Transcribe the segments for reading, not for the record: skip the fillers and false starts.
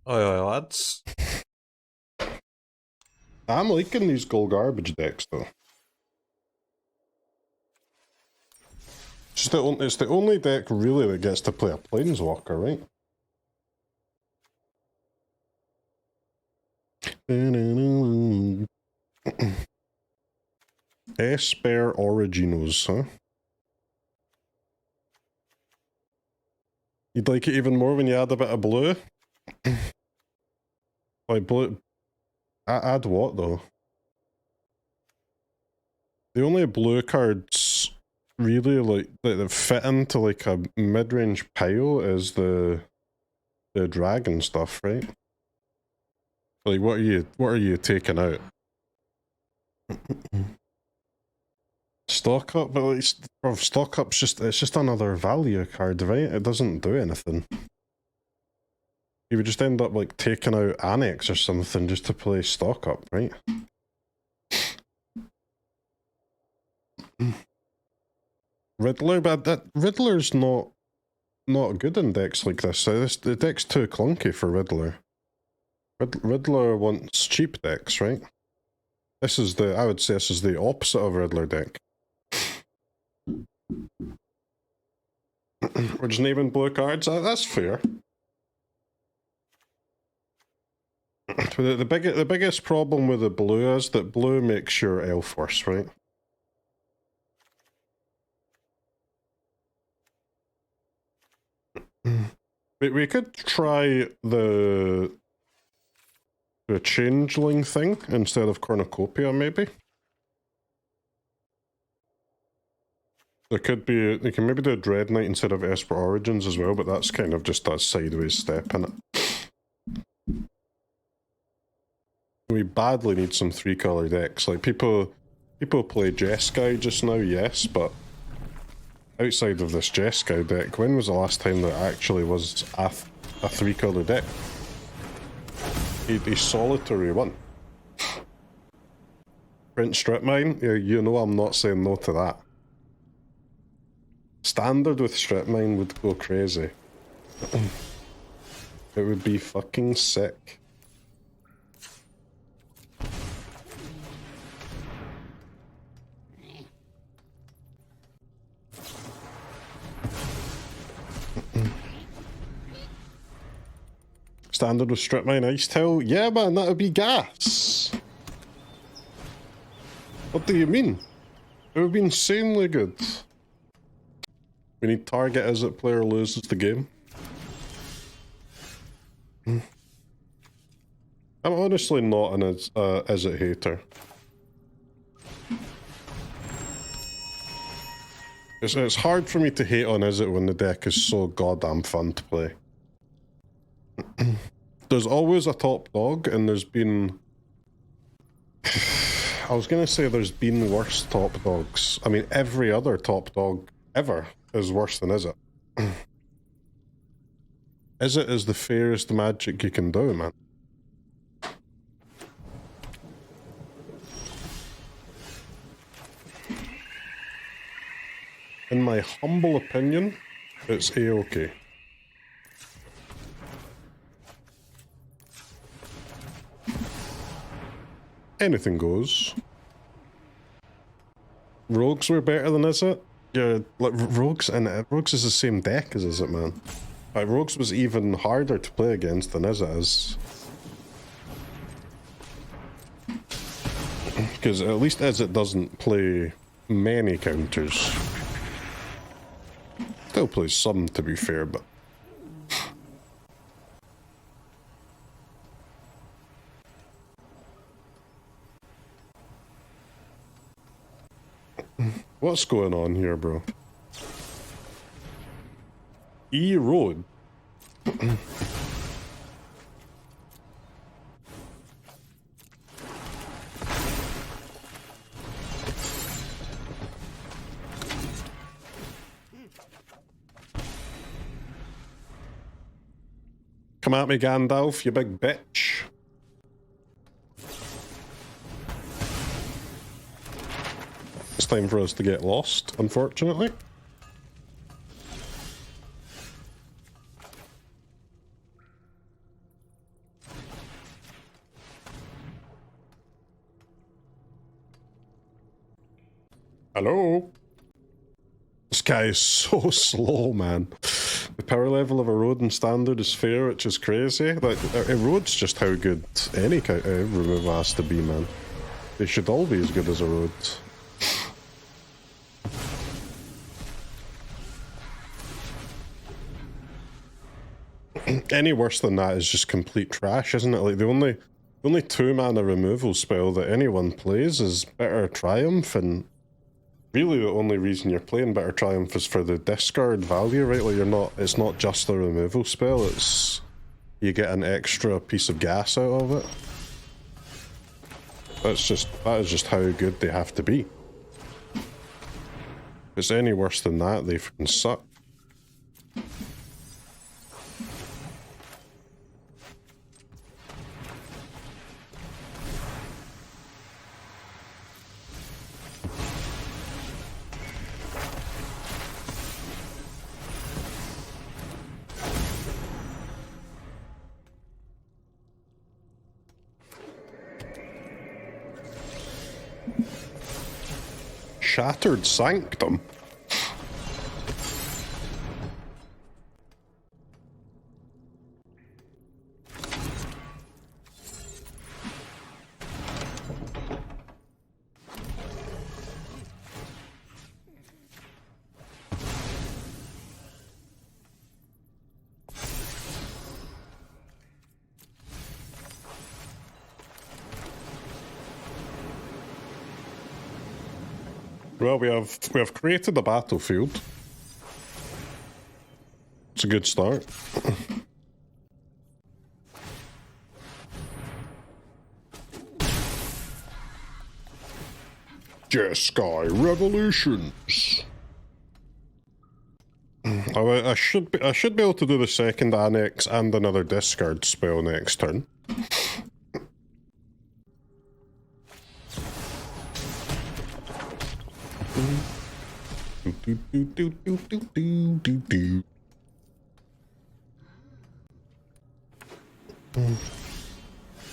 Oi, oi, lads. I'm liking these gold garbage decks though. It's the only deck really that gets to play a Planeswalker, right? Esper Origins, huh? You'd like it even more when you add a bit of blue? Like blue... Add what though? The only blue cards really like that fit into like a mid-range pile is the dragon stuff, right? Like what are you taking out? Stock up, but like, stock up's just another value card, right? It doesn't do anything. You would just end up like taking out Annex or something just to play stock up, right? Riddler, but that Riddler's not good in decks like this. The deck's too clunky for Riddler. Riddler wants cheap decks, right? I would say this is the opposite of a Riddler deck. We're just naming blue cards. That's fair. The biggest problem with the blue is that blue makes your elf worse, right? We could try the changeling thing instead of cornucopia, maybe. There could be, you can maybe do a Dread Knight instead of Esper Origins as well, but that's kind of just a sideways step in it. We badly need some 3-color decks. Like people play Jeskai just now, yes, but outside of this Jeskai deck, when was the last time there actually was a 3-color deck? A solitary one. Print Strip Mine? Yeah, you know I'm not saying no to that. Standard with Strip Mine would go crazy. It would be fucking sick. Standard with Strip Mine Ice Tail? Yeah man, that would be gas! What do you mean? It would be insanely good. We need target as it player loses the game. I'm honestly not an as it hater. It's hard for me to hate on Is It when the deck is so goddamn fun to play. There's always a top dog, and there's been... I was gonna say there's been worse top dogs. I mean, every other top dog ever is worse than Is It. Is It is the fairest magic you can do, man. In my humble opinion, it's A-okay. Anything goes. Rogues were better than Is It? Yeah, like Rogues is the same deck as Is It, man. Like, Rogues was even harder to play against than Is It is. Because at least Is It doesn't play many counters. Still plays some, to be fair, but... What's going on here, bro? E-Road? Come at me, Gandalf, you big bitch. It's time for us to get lost, unfortunately. Hello? This guy is so slow, man. The power level of a road in standard is fair, which is crazy. Like, a road's just how good any removal has to be, man. They should all be as good as a road. Any worse than that is just complete trash, isn't it? Like, the only 2-mana removal spell that anyone plays is Bitter Triumph, and really the only reason you're playing Bitter Triumph is for the discard value, right? Like, it's not just a removal spell, it's you get an extra piece of gas out of it. That is just how good they have to be. If it's any worse than that, they freaking suck. Shattered Sanctum? Well, we have created a battlefield. It's a good start. Jeskai Revolutions. I should be able to do the second Annex and another discard spell next turn.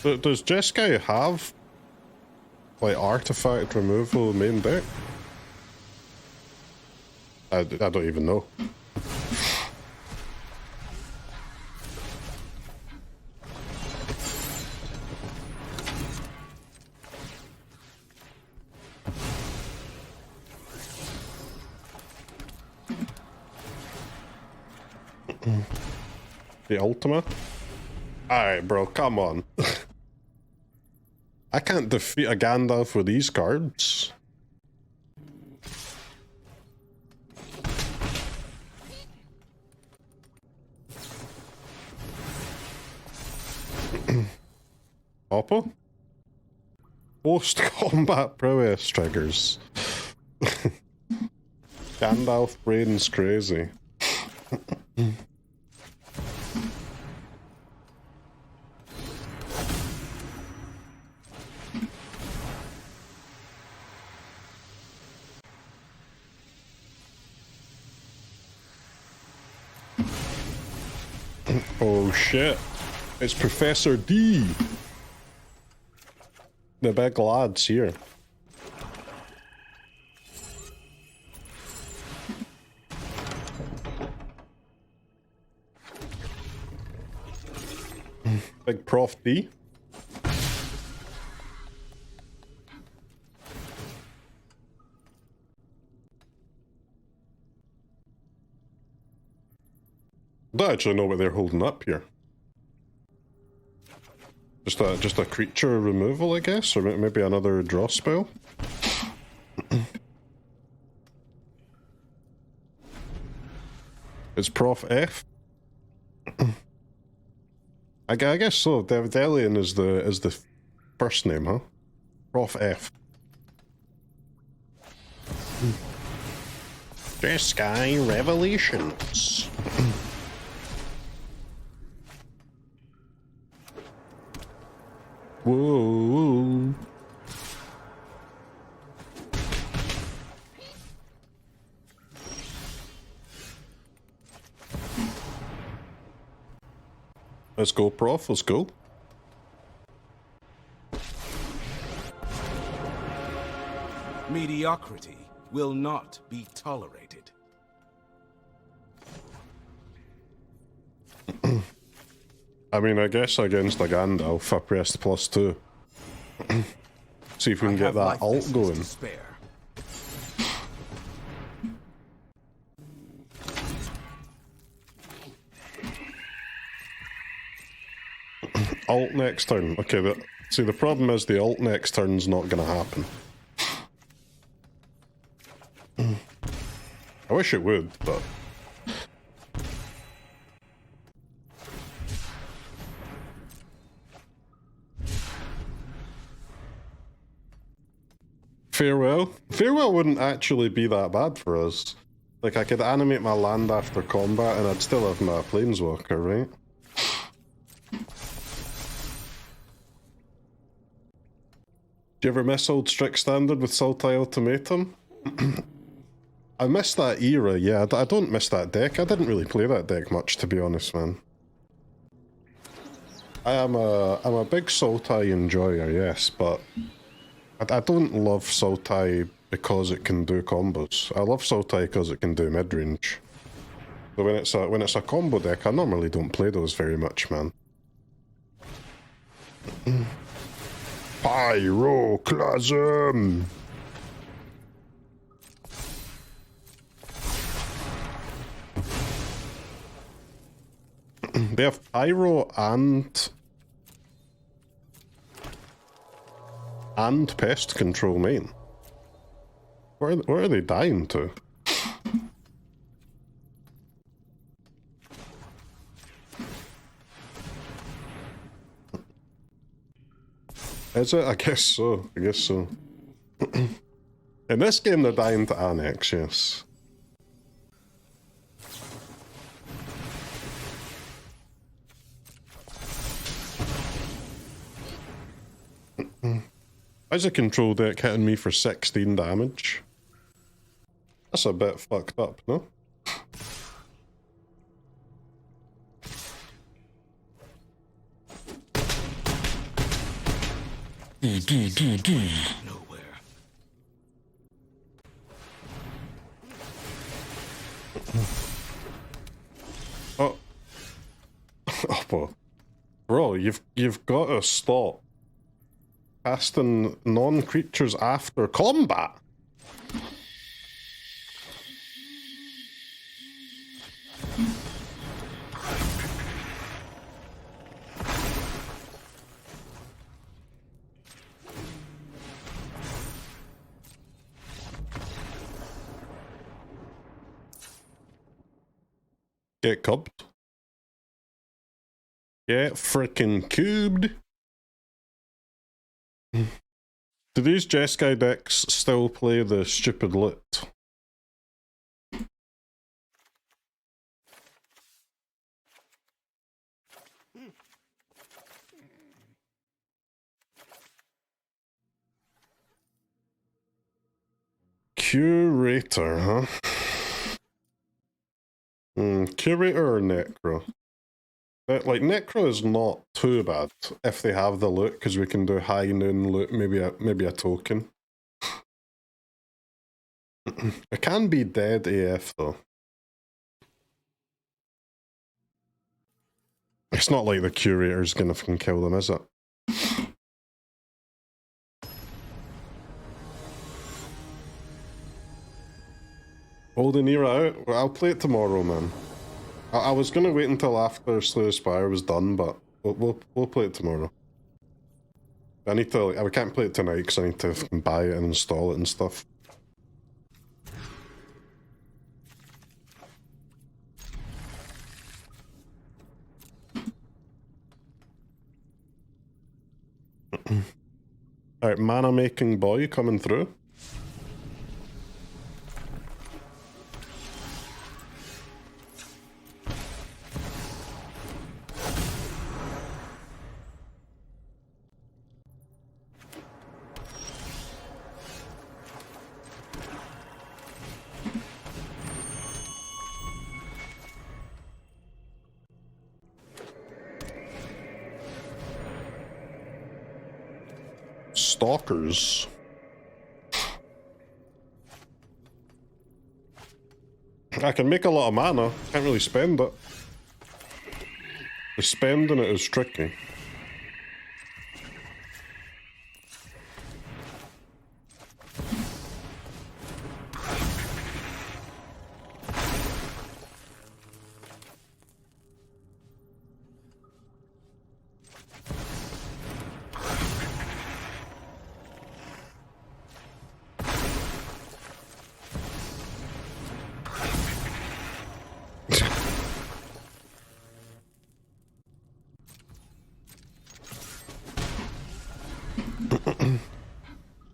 Does Jeskai have like artifact removal main deck? I don't even know. The Ultima? Alright, bro, come on. I can't defeat a Gandalf with these cards. Oppo? Post-combat prowess triggers. Gandalf brain's crazy. Oh shit, it's Professor D. The big lad's here. Big Prof D. Don't actually know what they're holding up here. Just a creature removal, I guess, or maybe another draw spell. It's Prof F. I guess so. Dellian is the first name, huh? Prof F. Jeskai Revelations. Whoa. Let's go, Prof. Let's go. Mediocrity will not be tolerated. I mean, I guess against a Gandalf, I pressed +2. See if we can get that ult going. Ult next turn. Okay, see, the problem is the ult next turn's not gonna happen. I wish it would, but... Farewell? Farewell wouldn't actually be that bad for us. Like, I could animate my land after combat and I'd still have my Planeswalker, right? Do you ever miss old Strict Standard with Sultai Ultimatum? I miss that era, yeah. I don't miss that deck. I didn't really play that deck much, to be honest, man. I'm a big Sultai enjoyer, yes, but I don't love Sultai because it can do combos. I love Sultai because it can do mid-range. So when it's a combo deck, I normally don't play those very much, man. Pyroclasm! They have Pyro and Pest Control main. Where are they dying to? Is it? I guess so. I guess so. In this game, they're dying to Annex, yes. How's a control deck hitting me for 16 damage? That's a bit fucked up, no? Nowhere. Oh. Oh, bro, you've got to stop casting non-creatures after combat. Get cubbed. Get frickin' cubed. Do these Jeskai decks still play the stupid loot? Curator, huh? Curator or Necro? Like, Necro is not too bad if they have the loot, because we can do high noon loot, maybe a token. It can be dead AF though. It's not like the Curator's gonna fucking kill them, is it? Holding Era out? Well, I'll play it tomorrow, man. I was gonna wait until after Slay the Spire was done, but we'll play it tomorrow. I need to, I can't play it tonight because I need to buy it and install it and stuff. Alright, mana making boy coming through. Stalkers. I can make a lot of mana, can't really spend it. The spending it is tricky.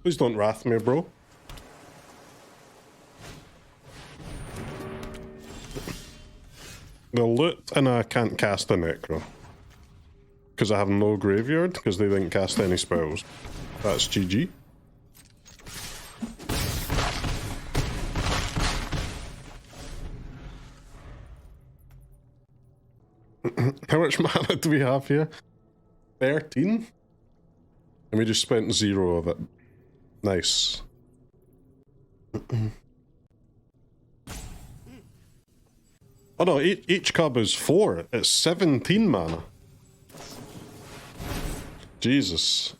Please don't wrath me, bro. They'll loot and I can't cast a Necro. Because I have no graveyard, because they didn't cast any spells. That's GG. How much mana do we have here? 13? And we just spent 0 of it. Nice. Oh no, each cub is 4. It's 17 mana. Jesus.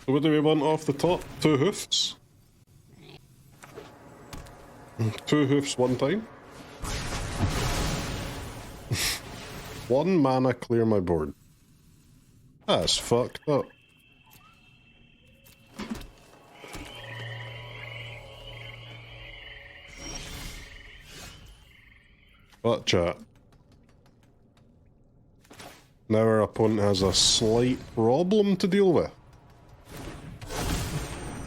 What do we want off the top? 2 hoofs? 2 hoofs 1 time? 1 mana clear my board. That's fucked up. But chat. Now our opponent has a slight problem to deal with.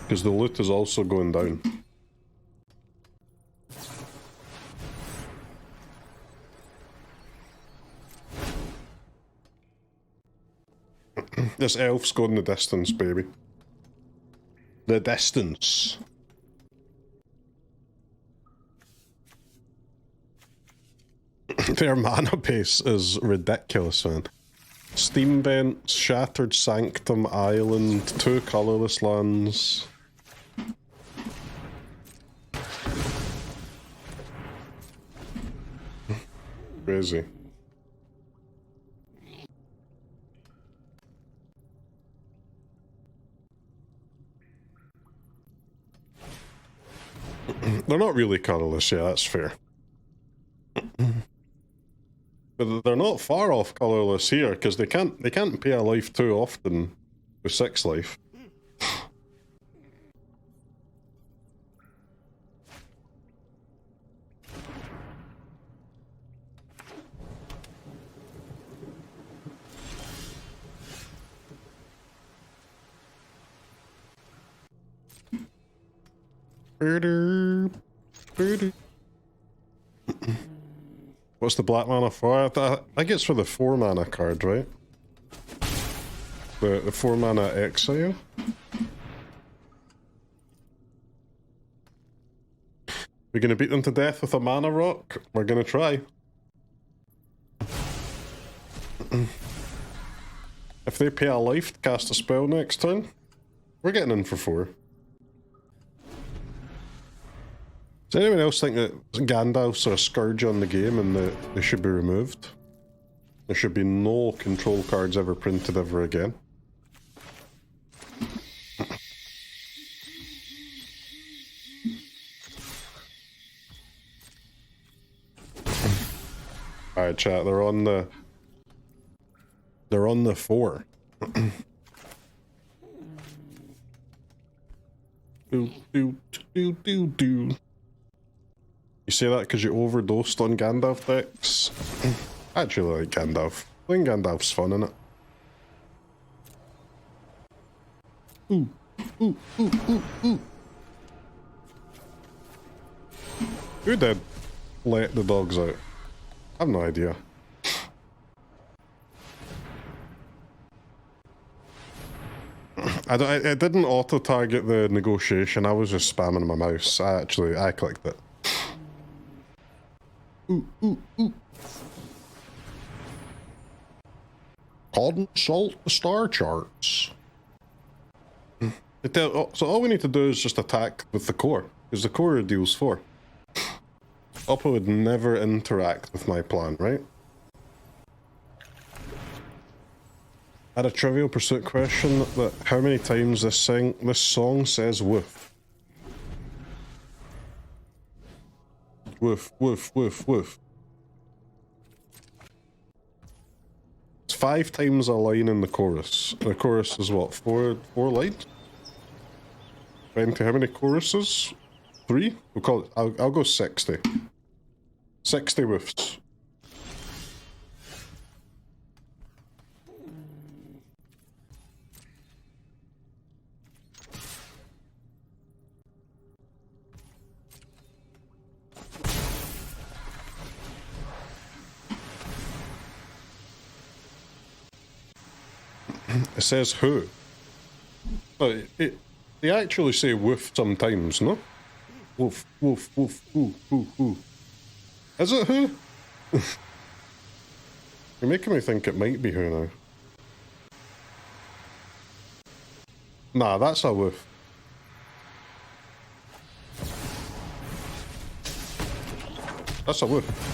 Because the loot is also going down. This elf's going the distance, baby. The distance. Their mana base is ridiculous, man. Steam Vents, Shattered Sanctum Island, 2 colourless lands. Crazy. They're not really colourless, yeah, that's fair. But they're not far off colourless here, because they can't pay a life too often with 6 life. What's the black mana for? I think it's for the 4 mana card, right? The 4 mana exile? We're gonna beat them to death with a mana rock? We're gonna try. If they pay a life to cast a spell next turn, we're getting in for 4. Does anyone else think that Gandalf's are a scourge on the game and that they should be removed? There should be no control cards ever printed ever again. Alright chat, they're on the 4. do. You say that because you overdosed on Gandalf decks? I actually like Gandalf. Playing Gandalf's fun, innit? Ooh. Who did let the dogs out? I have no idea. It didn't auto-target the negotiation, I was just spamming my mouse. I clicked it. Ooh. Consult the star charts. So all we need to do is just attack with the core, because the core deals 4. Oppo would never interact with my plan, right? I had a Trivial Pursuit question that how many times this song says woof. Woof, woof, woof, woof. It's 5 times a line in the chorus. The chorus is what, four lines? 20, how many choruses? 3? We'll call it, I'll go 60. 60 woofs. It says who. But they actually say woof sometimes, no? Woof, woof, woof, woo, woo, woo. Is it who? You're making me think it might be who now. Nah, that's a woof. That's a woof.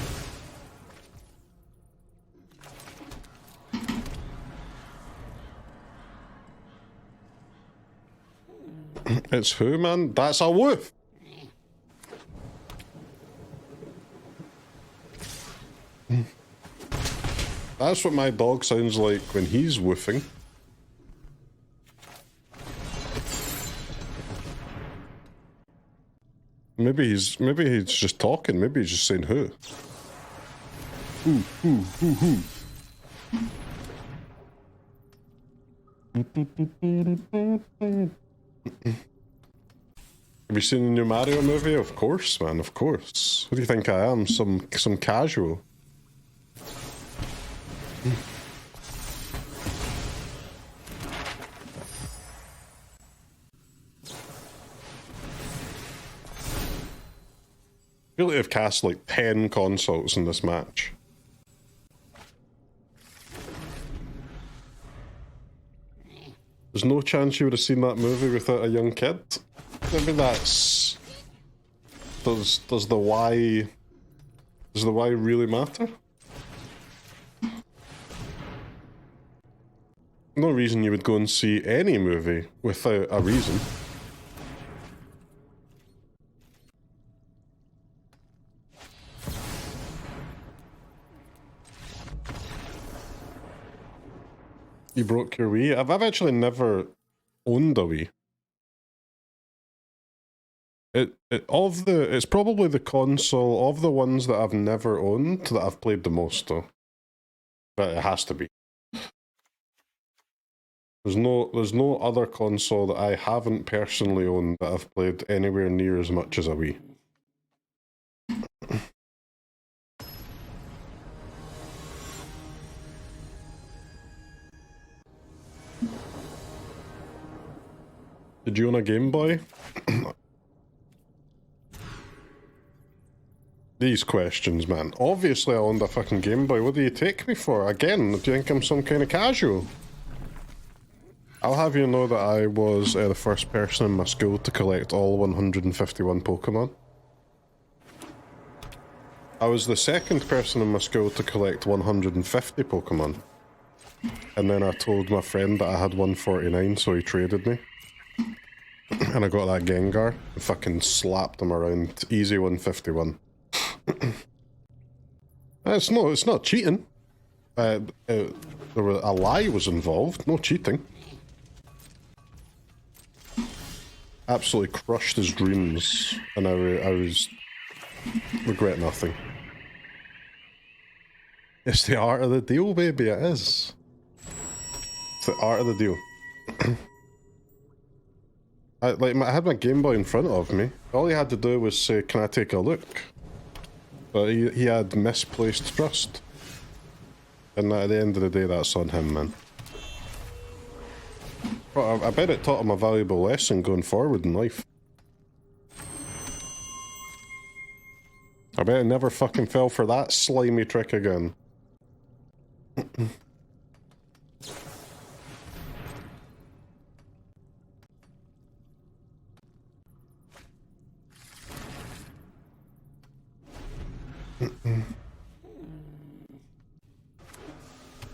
It's who, man? That's a woof! That's what my dog sounds like when he's woofing. Maybe he's just talking, maybe he's just saying who. Who. Have you seen the new Mario movie? Of course, man, of course. What do you think I am? Some casual? I feel like they've cast like 10 consults in this match. There's no chance you would have seen that movie without a young kid. Maybe that's... Does the why really matter? No reason you would go and see any movie without a reason. You broke your Wii? I've actually never owned a Wii. It's probably the console of the ones that I've never owned that I've played the most though. But it has to be. There's no other console that I haven't personally owned that I've played anywhere near as much as a Wii. Did you own a Game Boy? These questions, man. Obviously I owned a fucking Game Boy. What do you take me for? Again, do you think I'm some kind of casual? I'll have you know that I was the first person in my school to collect all 151 Pokemon. I was the second person in my school to collect 150 Pokemon. And then I told my friend that I had 149, so he traded me. And I got that Gengar and fucking slapped him around. Easy 151. It's not cheating. A lie was involved, no cheating. Absolutely crushed his dreams, and I regret nothing. It's the art of the deal, baby, it is. It's the art of the deal. I had my Game Boy in front of me. All he had to do was say, "Can I take a look?" But he had misplaced trust. And at the end of the day, that's on him, man. But I bet it taught him a valuable lesson going forward in life. I bet it never fucking fell for that slimy trick again.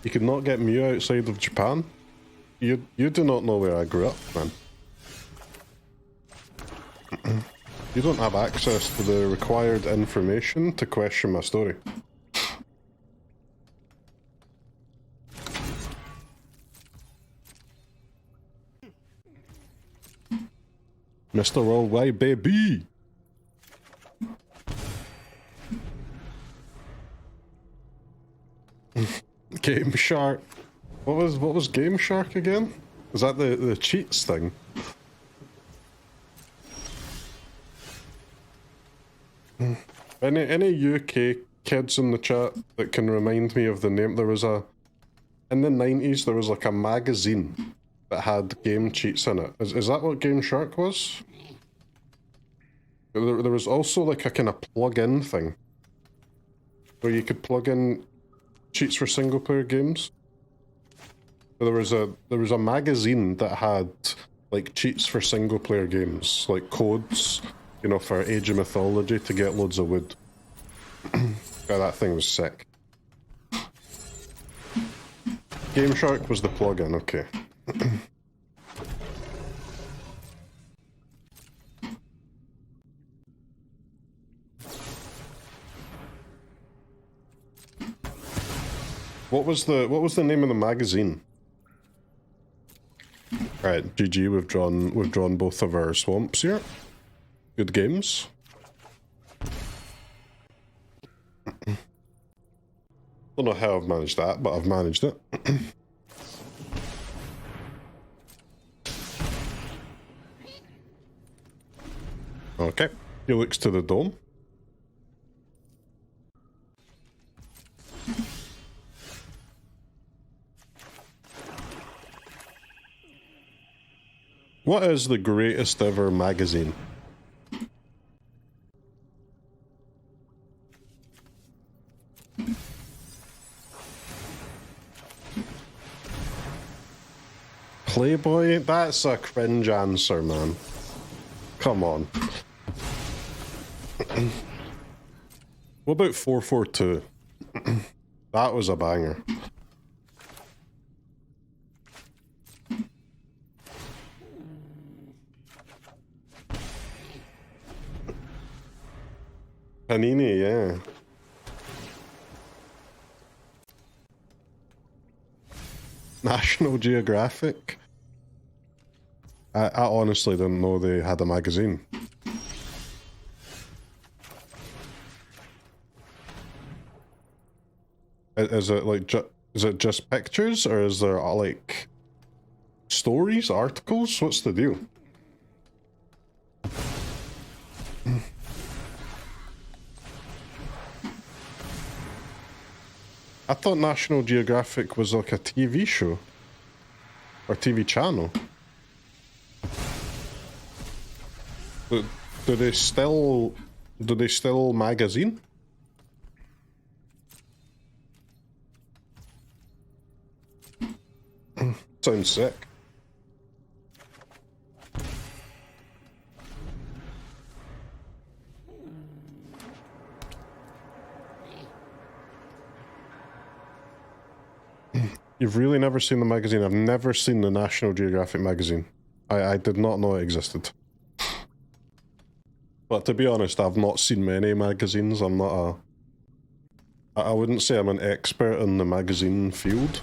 You could not get Mew outside of Japan? You do not know where I grew up, man. You don't have access to the required information to question my story. Mr. Worldwide, baby! Game Shark. What was Game Shark again? Is that the cheats thing? Any UK kids in the chat that can remind me of the name? There was in the 90s there was like a magazine that had game cheats in it. Is that what Game Shark was? There was also like a kind of plug-in thing where you could plug in cheats for single player games. There was a magazine that had like cheats for single player games, like codes, you know, for Age of Mythology to get loads of wood. God, that thing was sick. Game Shark was the plugin, okay. What was the name of the magazine? Right, GG, we've drawn both of our swamps here. Good games. Don't know how I've managed that, but I've managed it. Okay, Helix to the dome. What is the greatest ever magazine? Playboy? That's a cringe answer, man. Come on. What about 442? That was a banger. Panini, yeah. National Geographic? I honestly didn't know they had a magazine. Is it like is it just pictures, or is there like stories, articles? What's the deal? I thought National Geographic was like a TV show or TV channel. Do they still magazine? Sounds sick. You've really never seen the magazine? I've never seen the National Geographic magazine. I did not know it existed. But to be honest, I've not seen many magazines. I'm not I wouldn't say I'm an expert in the magazine field.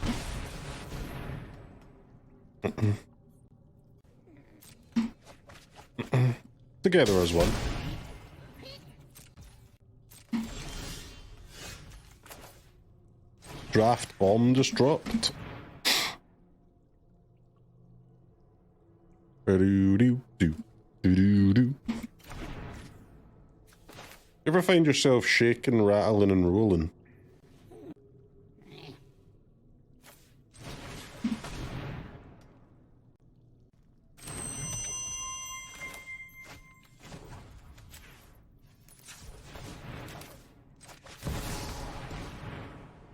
Together as one. Draft bomb just dropped. You ever find yourself shaking, rattling, and rolling?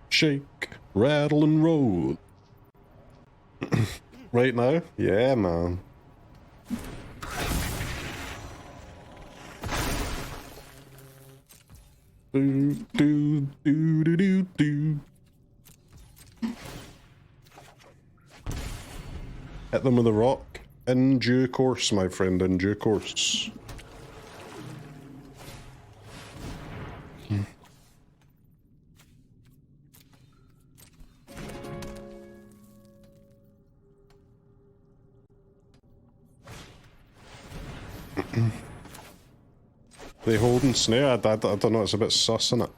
Shake, rattle, and roll. Right now? Yeah, man. Do, do, do, do, do, do. Hit them with a rock. In due course, my friend, in due course. They holding snare? I don't know, it's a bit sus, innit?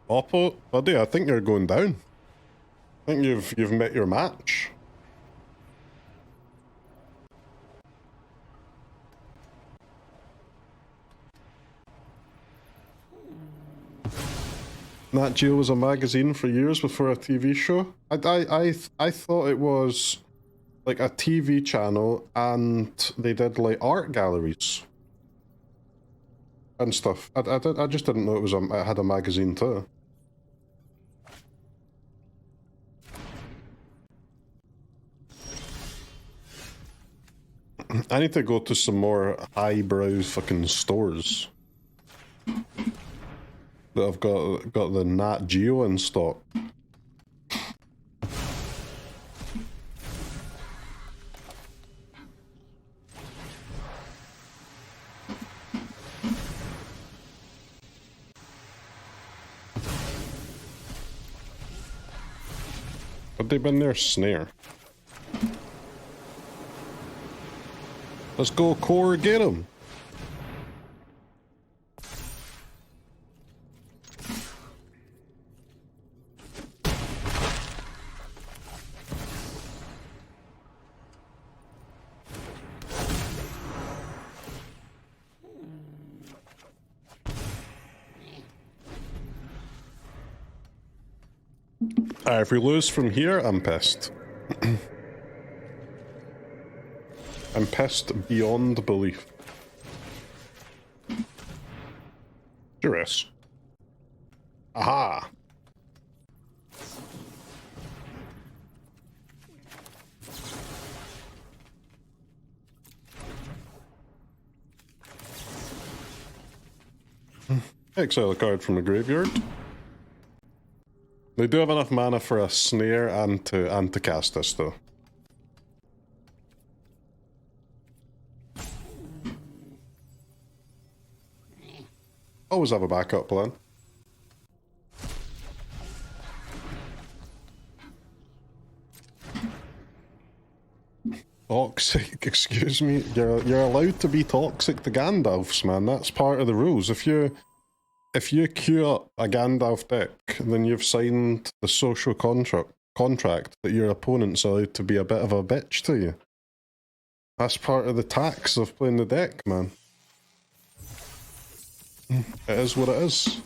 Oppo, buddy, I think you're going down. I think you've met your match. Nat Geo was a magazine for years before a TV show. I thought it was like a TV channel and they did like art galleries and stuff. I just didn't know it had a magazine too. I need to go to some more highbrow fucking stores that have got the Nat Geo in stock. Have they been there? Snare. Let's go, Core, get him! If we lose from here, I'm pissed. I'm pissed beyond belief. Duress. Aha! Exile a card from the graveyard. They do have enough mana for a snare and to cast this though. Always have a backup plan. Toxic, excuse me. You're allowed to be toxic to Gandalfs, man. That's part of the rules. If you queue up a Gandalf deck, then you've signed the social contract that your opponent's allowed to be a bit of a bitch to you. That's part of the tax of playing the deck, man. It is what it is.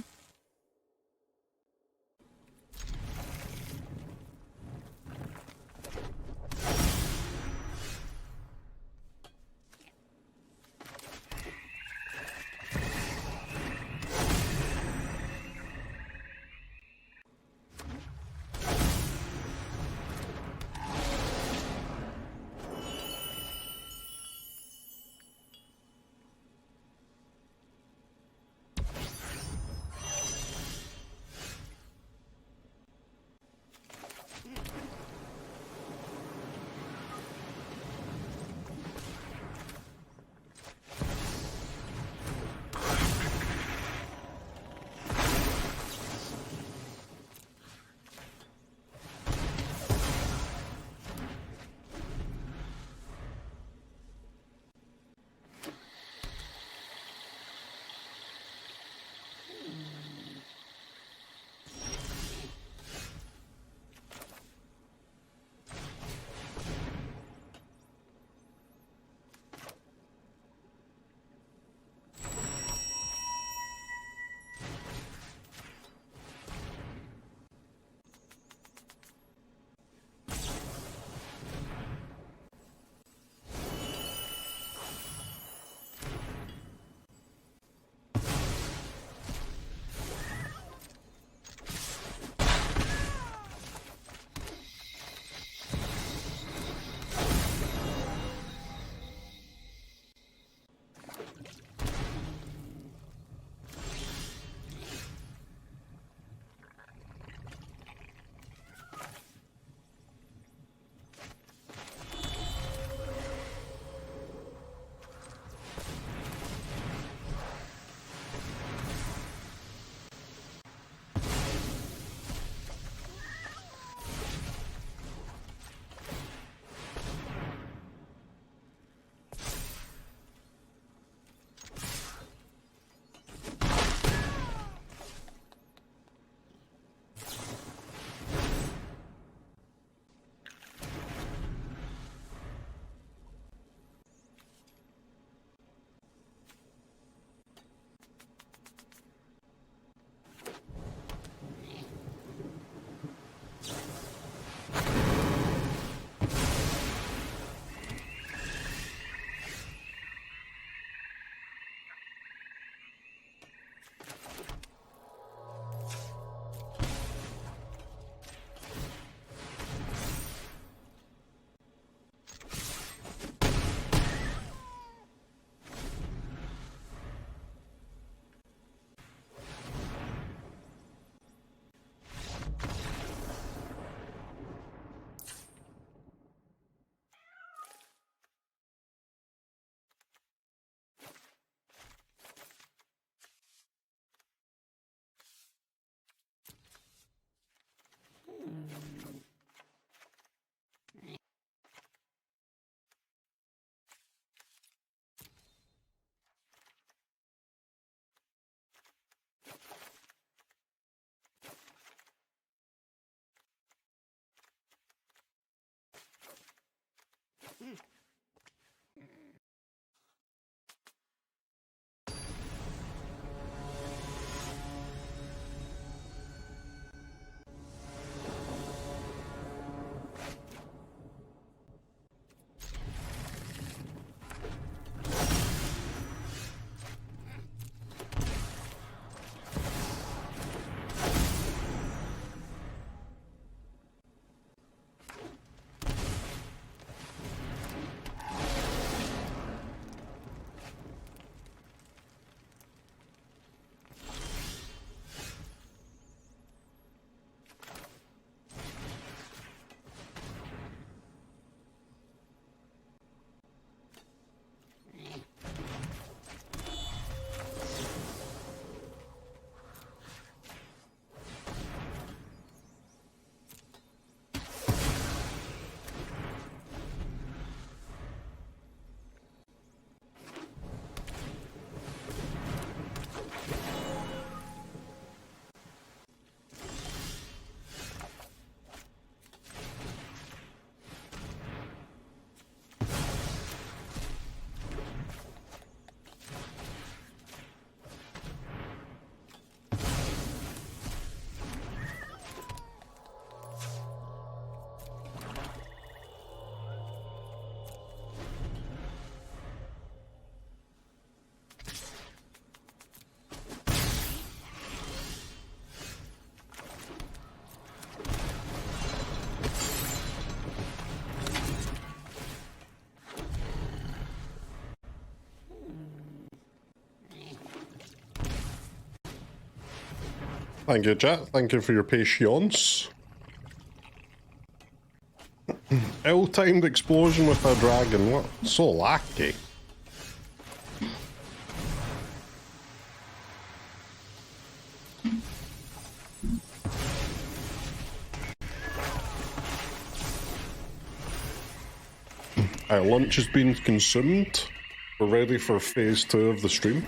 Thank you, chat. Thank you for your patience. Ill-timed explosion with a dragon. What? So lucky. Our lunch has been consumed. We're ready for phase 2 of the stream.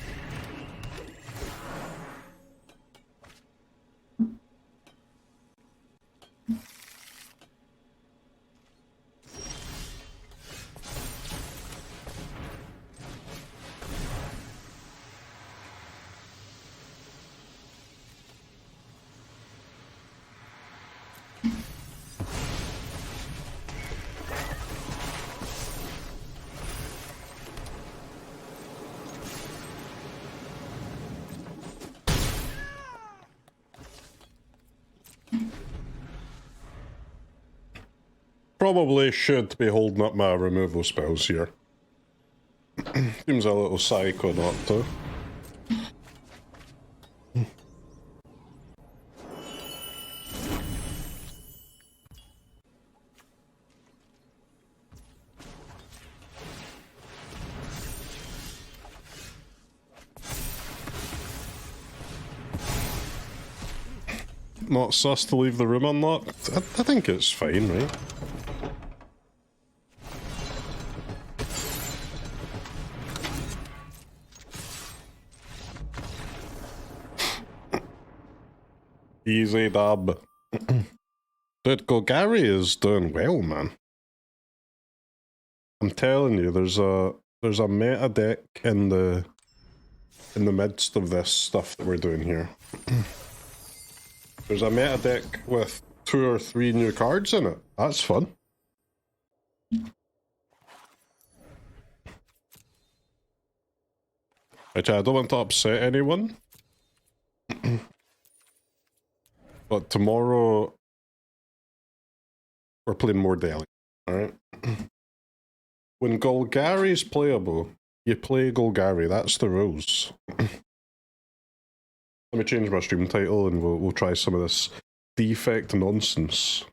Probably should be holding up my removal spells here. Seems a little psycho not to. Not sus to leave the room unlocked? I think it's fine, right? Easy dub. Dude, Golgari is doing well, man. I'm telling you, there's a meta deck in the midst of this stuff that we're doing here. There's a meta deck with 2 or 3 new cards in it. That's fun. Which I don't want to upset anyone. But tomorrow, we're playing more daily, alright? When Golgari is playable, you play Golgari, that's the rules. Let me change my stream title and we'll try some of this defect nonsense.